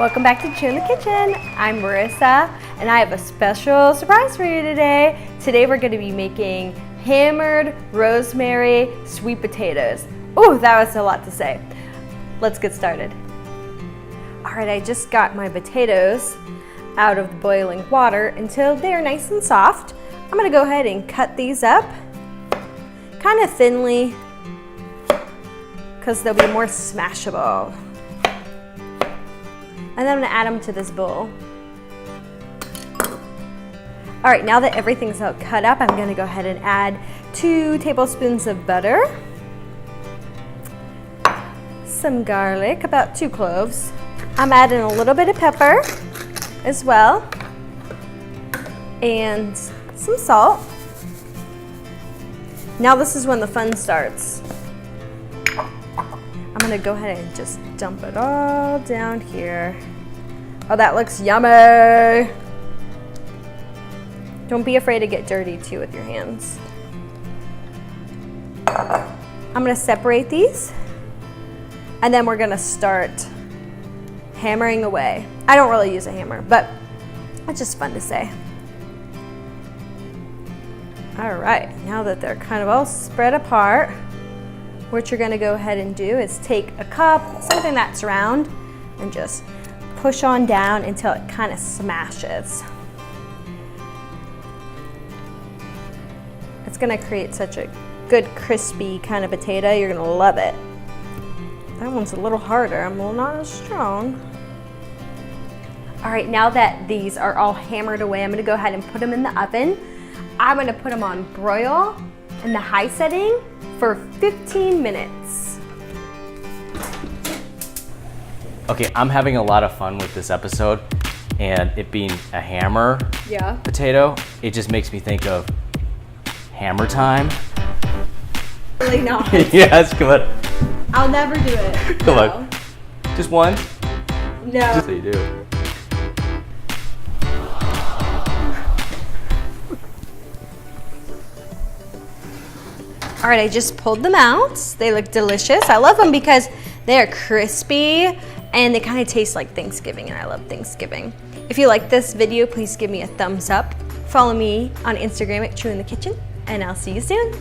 Welcome back to Chu in the Kitchen. I'm Marissa, and I have a special surprise for you today. Today we're going to be making hammered rosemary sweet potatoes. Oh, that was a lot to say. Let's get started. All right, I just got my potatoes out of the boiling water until they're nice and soft. I'm going to go ahead and cut these up kind of thinly because they'll be more smashable. And then I'm gonna add them to this bowl. All right, now that everything's all cut up, I'm gonna go ahead and add 2 tablespoons of butter, some garlic, about 2 cloves. I'm adding a little bit of pepper as well, and some salt. Now this is when the fun starts. I'm gonna go ahead and just dump it all down here. Oh, that looks yummy. Don't be afraid to get dirty too with your hands. I'm gonna separate these and then we're gonna start hammering away. I don't really use a hammer, but it's just fun to say. All right, now that they're kind of all spread apart, what you're gonna go ahead and do is take a cup, something that's round, and just push on down until it kind of smashes. It's gonna create such a good crispy kind of potato, you're gonna love it. That one's a little harder, I'm not as strong. All right, now that these are all hammered away, I'm gonna go ahead and put them in the oven. I'm gonna put them on broil in the high setting for 15 minutes. Okay, I'm having a lot of fun with this episode, and it being a hammer potato, it just makes me think of hammer time. Really not. Yes, come on. I'll never do it. Come on. Just one? No. Just so you do. All right, I just pulled them out. They look delicious. I love them because they are crispy and they kind of taste like Thanksgiving, and I love Thanksgiving. If you like this video, please give me a thumbs up. Follow me on Instagram at Chu in the Kitchen, and I'll see you soon.